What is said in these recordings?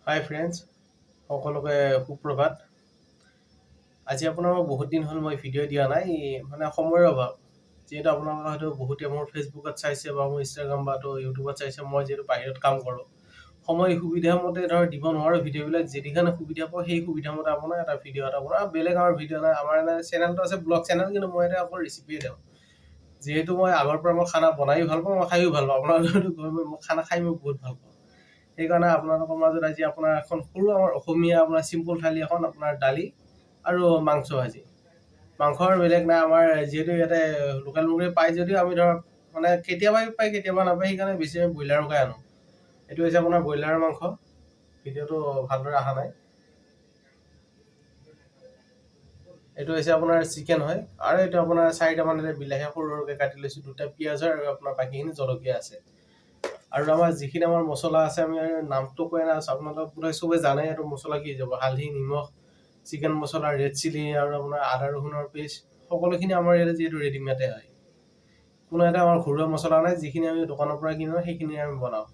হাই friends, সকলোকে সুপ্ৰভাত। আজি আপোনাৰ বহুত দিন হ'ল মই ভিডিঅ' দিয়া নাই, মানে সময়ৰ অভাৱ। যিহেতু আপোনালোকে হয়তো বহুতে মোৰ ফেচবুকত চাইছে বা মোৰ ইনষ্টাগ্ৰাম বা ইউটিউবত চাইছে। মই যিহেতু বাহিৰত কাম কৰোঁ, সময় সুবিধা মতে দিব নোৱাৰোঁ ভিডিঅ'বিলাক। যিদিনাখনে সুবিধা পাওঁ সেই সুবিধা মতে আপোনাৰ এটা ভিডিঅ' এটা আপোনাৰ বেলেগ আমাৰ ভিডিঅ' নাই। আমাৰ এটা চেনেলটো আছে, ব্লগ চেনেল, কিন্তু মই এটা অকল ৰেচিপিয়ে দিওঁ। যিহেতু মই আগৰ পৰা মই খানা বনায়ো ভাল পাওঁ, মই খায়ো ভাল পাওঁ। আপোনালোকেতো গৈ মই খানা খাই মই বহুত ভাল পাওঁ। সেইকাৰণে আপোনালোকৰ মাজত আজি আপোনাৰ এখন সৰু আমাৰ অসমীয়া আপোনাৰ চিম্পুল থালি এখন, আপোনাৰ দালি আৰু মাংস ভাজি। মাংসৰ বেলেগ নাই আমাৰ, যিহেতু ইয়াতে লোকেল মুৰ্গী পায় যদিও আমি ধৰক মানে কেতিয়াবাই পাই কেতিয়াবা নাপায়, সেইকাৰণে বেছি আমি ব্ৰইলাৰকে আনো। এইটো হৈছে আপোনাৰ ব্ৰইলাৰৰ মাংস। ভিডিঅ'টো ভালদৰে অহা নাই। এইটো হৈছে আপোনাৰ চিকেন হয়, আৰু এইটো আপোনাৰ 4টামান বিলাহী সৰু সৰুকৈ কাটি লৈছোঁ, 2টা পিঁয়াজ হয়, আৰু আপোনাৰ বাকীখিনি জলকীয়া আছে। আৰু আমাৰ যিখিনি আমাৰ মছলা আছে, আমি নামটো কৈ নাই, আপোনালোক বোধহয় চবে জানে এইটো মছলা কি যাব। হালধি, নিমখ, চিকেন মছলা, ৰেড চিলি, আৰু আপোনাৰ আদা ৰহুনৰ পেষ্ট, সকলোখিনি আমাৰ ইয়াতে যিহেতু ৰেডিমেডে হয়। কোনো এটা আমাৰ ঘৰুৱা মছলা নাই। যিখিনি আমি দোকানৰ পৰা কিনো সেইখিনি আমি বনাওঁ।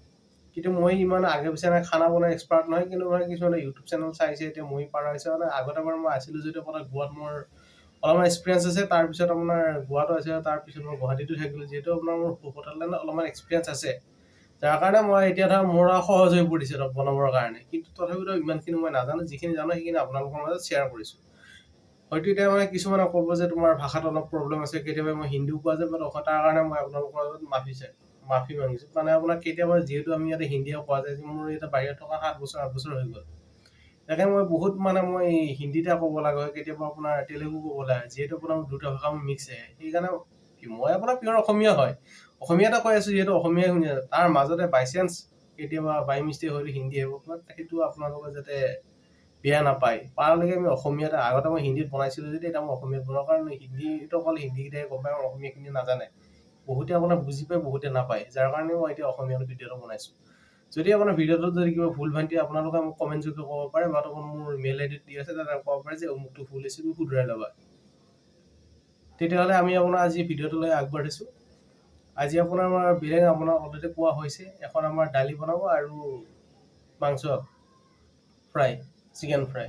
কিন্তু মই ইমান আগে পিছে খানা বনাই এক্সপাৰ্ট নহয়, কিন্তু মানে কিছুমানে ইউটিউব চেনেল চাইছে, এতিয়া মই পাৰা হৈছে। মানে আগতে বাৰু মই আছিলোঁ যদিও আপোনাৰ গোৱাত মোৰ অলপমান এক্সপিৰিয়েঞ্চ আছে। তাৰপিছত আপোনাৰ গোৱাটো আছে, তাৰপিছত মই গুৱাহাটীতো থাকিলোঁ। যিহেতু আপোনাৰ মোৰ হোটেলত অলপমান এক্সপিৰিয়েঞ্চ আছে, যাৰ কাৰণে মই এতিয়া ধৰক মোৰ সহজ হৈ পৰিছে ধৰক বনাবৰ কাৰণে। কিন্তু তথাপিতো ইমানখিনি মই নাজানো। যিখিনি জানো সেইখিনি আপোনালোকৰ মাজত শ্বেয়াৰ কৰিছোঁ। হয়তো এতিয়া মানে কিছুমানে ক'ব যে তোমাৰ ভাষাত অলপ প্ৰব্লেম আছে, কেতিয়াবা মই হিন্দীও কোৱা যায়, তাৰ কাৰণে মই আপোনালোকৰ মাজত মাফি মাগিছোঁ। মানে আপোনাৰ কেতিয়াবা যিহেতু আমি ইয়াতে হিন্দীও কোৱা যায়, মোৰ ইয়াতে বাহিৰত থকা 7 বছৰ 8 বছৰ হৈ গ'ল। তাকে মই বহুত মই হিন্দীতে ক'ব লগা হয়, কেতিয়াবা আপোনাৰ তেলেগু ক'ব লাগে। যিহেতু আপোনাৰ দুটা ভাষা মোৰ মিক্স আহে, সেইকাৰণে মই আপোনাৰ পিয়ৰ অসমীয়া হয়। অসমীয়াতে কৈ আছোঁ, যিহেতু অসমীয়াই শুনি আছে। তাৰ মাজতে বাইচান্স কেতিয়াবা বাই মিষ্টেক হয়তো হিন্দী আহিব, সেইটো আপোনালোকে যাতে বেয়া নাপায়। পাৰালৈকে আমি অসমীয়াতে, আগতে মই হিন্দীত বনাইছিলোঁ যদি এতিয়া মই অসমীয়াত বনাওঁ, কাৰণ হিন্দীটো অকল হিন্দীকেইটাই গম পায়, অসমীয়াখিনি নাজানে। বহুতে আপোনাৰ বুজি পায়, বহুতে নাপায়, যাৰ কাৰণে মই এতিয়া অসমীয়াত ভিডিঅ'টো বনাইছোঁ। যদি আপোনাৰ ভিডিঅ'টোত যদি কিবা ভুল ভ্ৰান্তি আপোনালোকে মোক কমেণ্ট যোগে ক'ব পাৰে, বা মোৰ মেইল আইডিত দি আছে, তাতে ক'ব পাৰে যে অমুকটো ভুল হৈছে, তুমি শুধৰাই ল'বা। তেতিয়াহ'লে আমি আপোনাৰ আজি ভিডিঅ'টোলৈ আগবাঢ়িছোঁ। আজি আপোনাৰ বেলেগ আপোনাৰ অলৰেডি কোৱা হৈছে, এখন আমাৰ দালি বনাব আৰু মাংস ফ্ৰাই, চিকেন ফ্ৰাই।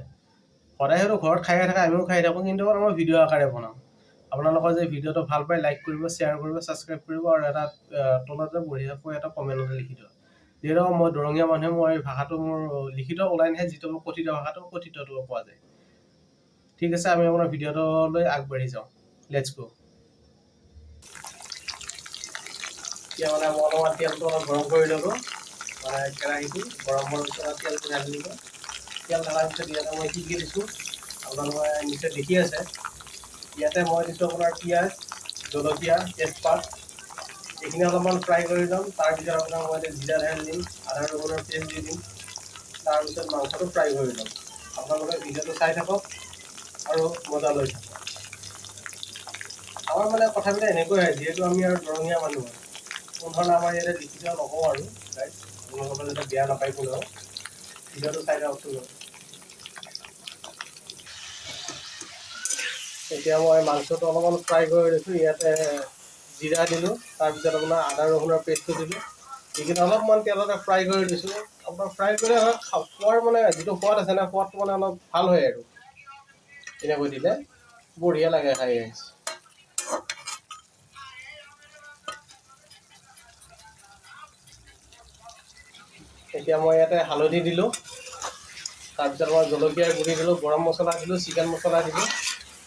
সদায় হয়তো ঘৰত খাই থাকে, আমিও খাই থাকোঁ, কিন্তু মই ভিডিঅ' আকাৰে বনাওঁ। আপোনালোকৰ যে ভিডিঅ'টো ভাল পায়, লাইক কৰিব, শ্বেয়াৰ কৰিব, ছাবস্ক্ৰাইব কৰিব, আৰু এটা তলত বঢ়িয়াকৈ এটা কমেণ্টতে লিখি দিয়ক। যিহেতু মই দৰঙীয়া মানুহে, মই ভাষাটো মোৰ লিখিত ওলাই নাহে, যিটো মোৰ কথিত ভাষাটো কথিতটো পোৱা যায়। ঠিক আছে, আমি আপোনাৰ ভিডিঅ'টোলৈ আগবাঢ়ি যাওঁ। লেটছ গো। এতিয়া মানে মই অলপমান তেলটো অলপ গৰম কৰি ল'লোঁ। মানে কেৰাহীটো গৰম হোৱাৰ পিছত তেলটো ঢালি দিলোঁ। তেল ঢলাৰ পিছত ইয়াতে মই কি দিছোঁ আপোনালোকে নিশ্চয় দেখি আছে। ইয়াতে মই দিছোঁ আপোনাৰ পিঁয়াজ, জলকীয়া, তেজপাত, এইখিনি অলপমান ফ্ৰাই কৰি ল'ম। তাৰপিছত আপোনাৰ মই জিৰা ঢালি দিম, আদা ৰহুনৰ পেষ্ট দি দিম। তাৰপিছত মাংসটো ফ্ৰাই কৰি ল'ম। আপোনালোকে ভিডিঅ'টো চাই থাকক আৰু মজা লৈ থাকক। আমাৰ মানে কথাবিলাক এনেকৈ হয়, যিহেতু আমি আৰু দৰঙীয়া মানুহ, কোনো ধৰণৰ আমাৰ ইয়াতে লিখিত নকওঁ আৰু আপোনালোকে যাতে বেয়া নাপায় কোনেও। ভিডিঅ'টো চাই থাককচোন। এতিয়া মই মাংসটো অলপমান ফ্ৰাই কৰি লৈছোঁ। ইয়াতে জিৰা দিলোঁ, তাৰপিছত আপোনাৰ আদা ৰহুনৰ পেষ্টটো দিলোঁ। এইখিনি অলপমান তেলতে ফ্ৰাই কৰি দিছোঁ। আপোনাৰ ফ্ৰাই কৰি খোৱাৰ মানে যিটো সোৱাদ আছে ন, সোৱাদটো মানে অলপ ভাল হয় আৰু এনেকৈ দিলে বঢ়িয়া লাগে খাই। এতিয়া মই ইয়াতে হালধি দিলোঁ, তাৰপিছত মই জলকীয়াৰ গুড়ি দিলোঁ, গৰম মছলা দিলোঁ, চিকেন মছলা দিলোঁ।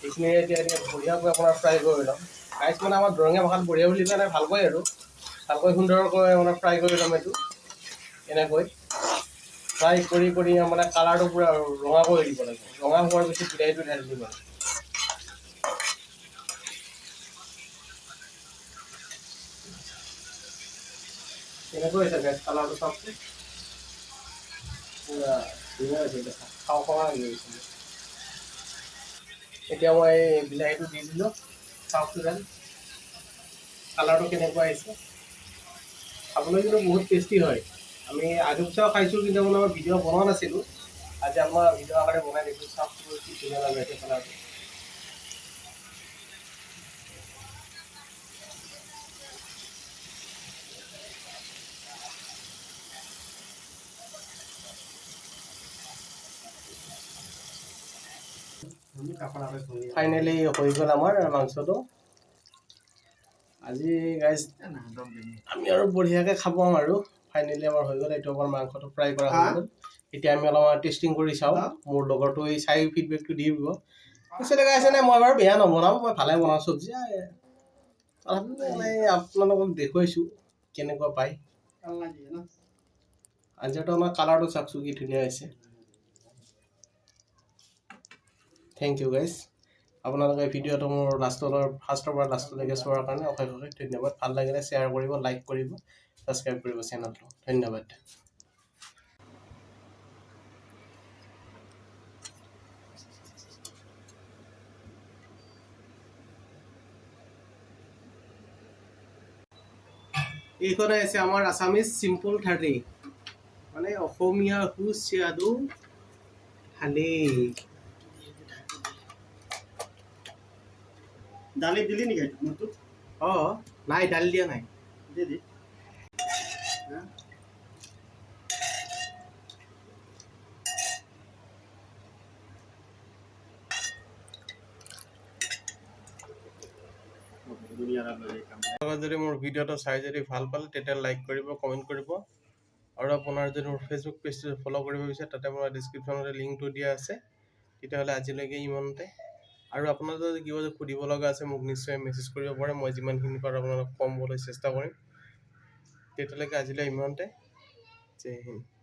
এইখিনি এতিয়া বঢ়িয়াকৈ আপোনাৰ ফ্ৰাই কৰি ল'ম। ৰাইচ মানে আমাৰ দৰঙীয়া ভাষাত বঢ়িয়া বুলি কয়, ভালকৈ আৰু ভালকৈ সুন্দৰকৈ মানে ফ্ৰাই কৰি ল'ম। এইটো এনেকৈ ফ্ৰাই কৰি মানে কালাৰটো পূৰা ৰঙা কৰি দিব লাগিব। ৰঙা হোৱাৰ পিছত বিলাহীটো ঢালি দিব লাগিব। এনেকৈ হৈছে গেছ কালাৰটো চাওকচোন, পূৰা ধুনীয়া হৈছে, খাওঁ খাওঁ লাগি গৈছে। এতিয়া মই বিলাহীটো দি দিলোঁ, চাওকচোন কালাৰটো কেনেকুৱা আহিছে। খাবলৈ কিন্তু বহুত টেষ্টি হয়। আমি আগে পিছেও খাইছোঁ, কিন্তু মানে মই ভিডিঅ' বনোৱা নাছিলোঁ। আজি আমাৰ ভিডিঅ' আকাৰে বনাই দিছোঁ। চাওকচোন কি ধুনীয়া লাগে কালাৰটো। ফাইনেলি হৈ গ'ল আমাৰ মাংসটো আজি গাইজ আমি আৰু বঢ়িয়াকৈ খাব আৰু ফাইনেলি আমাৰ হৈ গ'ল এইটো আমাৰ মাংসটো ফ্ৰাই কৰা হৈ গ'ল এতিয়া আমি অলপমান টেষ্টিং কৰি চাওঁ মোৰ লগৰটো এই চাই ফিডবেকটো দি দিব কৈছিলে গাইছে নাই মই বাৰু বেয়া নবনাওঁ মই ভালে বনাওঁ চব্জি মানে আপোনালোকক দেখুৱাইছোঁ কেনেকুৱা পায় আঞ্জাটো আমাৰ কালাৰটো চাওকচোন কি ধুনীয়া হৈছে থেংক ইউ গাইজ আপোনালোকে ভিডিঅ'টো মোৰ ফাৰ্ষ্টৰ পৰা লাষ্টলৈকে চোৱাৰ কাৰণে অশেষ ধন্যবাদ ভাল লাগিলে শ্বেয়াৰ কৰিব লাইক কৰিব ছাবস্ক্ৰাইব কৰিব চেনেলটো ধন্যবাদ এইখনে আছে আমাৰ আছামিজ চিম্পল থালি মানে অসমীয়া সুস্বাদু থালি দালি দিলি নেকি মোৰটো নাই দালি দিয়া নাই দি দি যদি মোৰ ভিডিঅ'টো চাই যদি ভাল পালে তেতিয়া লাইক কৰিব কমেণ্ট কৰিব আৰু আপোনাৰ যদি মোৰ ফেচবুক পেজটো ফ'ল' কৰিব বিচাৰে তাতে মই ডিছক্ৰিপশ্যনতে লিংকটো দিয়া আছে তেতিয়াহ'লে আজিলৈকে ইমানতে আৰু আপোনালোকে যদি কিবা যদি সুধিব লগা আছে মোক নিশ্চয় মেছেজ কৰিব পাৰে মই যিমানখিনি পাৰোঁ আপোনালোকক কম ক'বলৈ চেষ্টা কৰিম তেতিয়ালৈকে আজিলৈ ইমানতে জয় হিন্দ